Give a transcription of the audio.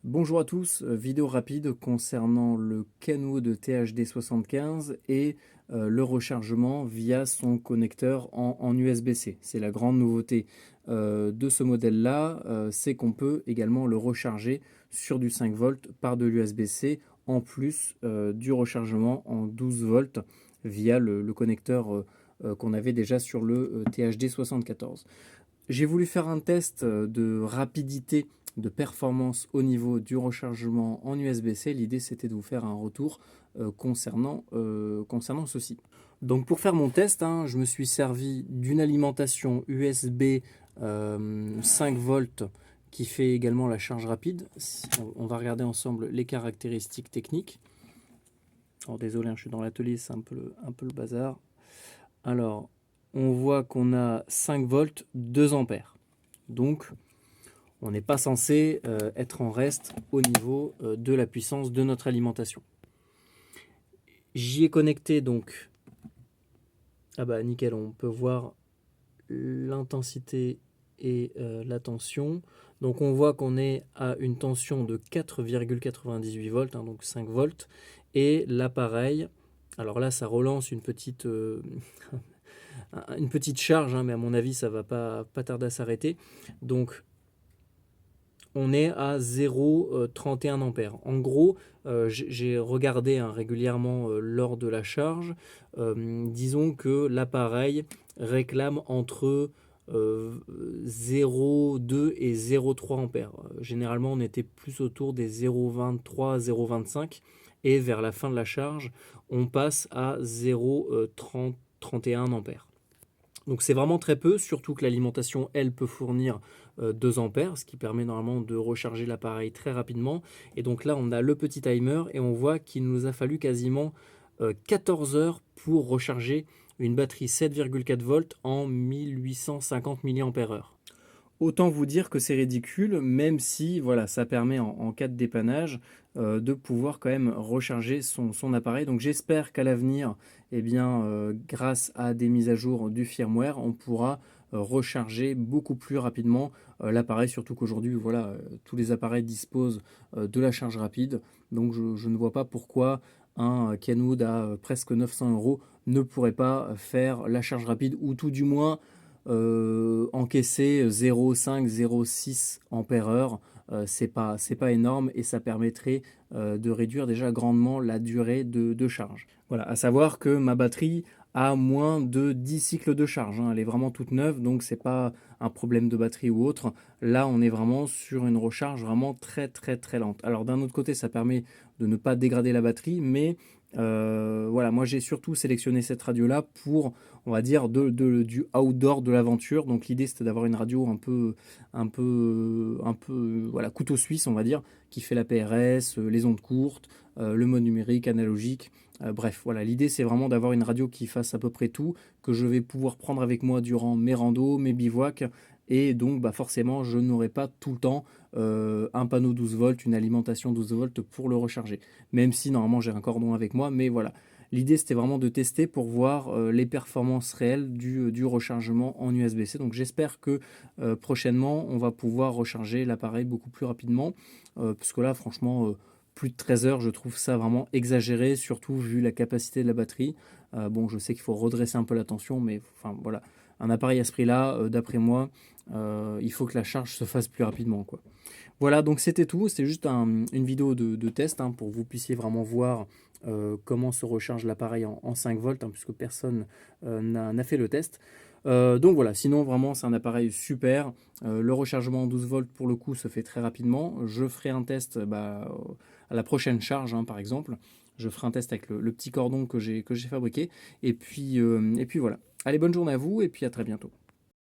Bonjour à tous, vidéo rapide concernant le Kenwood THD75 et le rechargement via son connecteur en USB-C. C'est la grande nouveauté de ce modèle-là, c'est qu'on peut également le recharger sur du 5 volts par de l'USB-C en plus du rechargement en 12 volts via le connecteur qu'on avait déjà sur le THD74. J'ai voulu faire un test de rapidité, de performance au niveau du rechargement en USB-C. L'idée, c'était de vous faire un retour concernant ceci. Donc pour faire mon test, je me suis servi d'une alimentation USB 5 volts qui fait également la charge rapide. On va regarder ensemble les caractéristiques techniques. Alors désolé, je suis dans l'atelier, c'est un peu le bazar. Alors, on voit qu'on a 5 volts, 2 ampères. Donc, on n'est pas censé être en reste au niveau de la puissance de notre alimentation. J'y ai connecté donc, ah bah nickel, on peut voir l'intensité et la tension. Donc on voit qu'on est à une tension de 4,98 volts, donc 5 volts. Et l'appareil, alors là ça relance une petite charge, mais à mon avis ça va pas tarder à s'arrêter. Donc on est à 0,31 ampères. En gros, j'ai regardé régulièrement lors de la charge. Disons que l'appareil réclame entre 0,2 et 0,3 ampères. Généralement, on était plus autour des 0,23, 0,25. Et vers la fin de la charge, on passe à 0,31 ampères. Donc c'est vraiment très peu, surtout que l'alimentation, elle, peut fournir 2 ampères, ce qui permet normalement de recharger l'appareil très rapidement. Et donc là, on a le petit timer et on voit qu'il nous a fallu quasiment 14 heures pour recharger une batterie 7,4 volts en 1850 mAh. Autant vous dire que c'est ridicule, même si voilà, ça permet en cas de dépannage de pouvoir quand même recharger son appareil. Donc j'espère qu'à l'avenir, eh bien, grâce à des mises à jour du firmware, on pourra recharger beaucoup plus rapidement l'appareil, surtout qu'aujourd'hui, voilà, tous les appareils disposent de la charge rapide. Donc je ne vois pas pourquoi un Kenwood à presque 900 € ne pourrait pas faire la charge rapide, ou tout du moins encaisser 0,5, 0,6 ampères-heure. C'est pas énorme et ça permettrait de réduire déjà grandement la durée de charge. Voilà, à savoir que ma batterie a moins de 10 cycles de charge, elle est vraiment toute neuve, donc c'est pas un problème de batterie ou autre. Là, on est vraiment sur une recharge vraiment très lente. Alors d'un autre côté, ça permet de ne pas dégrader la batterie, mais voilà, moi j'ai surtout sélectionné cette radio là pour, on va dire, du outdoor, de l'aventure. Donc l'idée c'était d'avoir une radio voilà, couteau suisse, on va dire, qui fait la PRS, les ondes courtes, le mode numérique, analogique. Bref, voilà, l'idée c'est vraiment d'avoir une radio qui fasse à peu près tout, que je vais pouvoir prendre avec moi durant mes randos, mes bivouacs. Et donc forcément je n'aurai pas tout le temps un panneau 12 volts, une alimentation 12 volts pour le recharger. Même si normalement j'ai un cordon avec moi, mais voilà. L'idée c'était vraiment de tester pour voir les performances réelles du rechargement en USB-C. Donc j'espère que prochainement on va pouvoir recharger l'appareil beaucoup plus rapidement. Parce que là franchement plus de 13 heures, je trouve ça vraiment exagéré, surtout vu la capacité de la batterie. Bon, je sais qu'il faut redresser un peu la tension, mais enfin voilà, un appareil à ce prix-là, d'après moi, il faut que la charge se fasse plus rapidement, quoi. Voilà, donc c'était tout. C'était juste une vidéo de test pour que vous puissiez vraiment voir comment se recharge l'appareil en 5 volts, puisque personne n'a fait le test. Donc voilà, sinon vraiment c'est un appareil super. Le rechargement en 12 volts pour le coup se fait très rapidement. Je ferai un test à la prochaine charge, par exemple. Je ferai un test avec le petit cordon que j'ai fabriqué. Et puis voilà. Allez, bonne journée à vous et puis à très bientôt.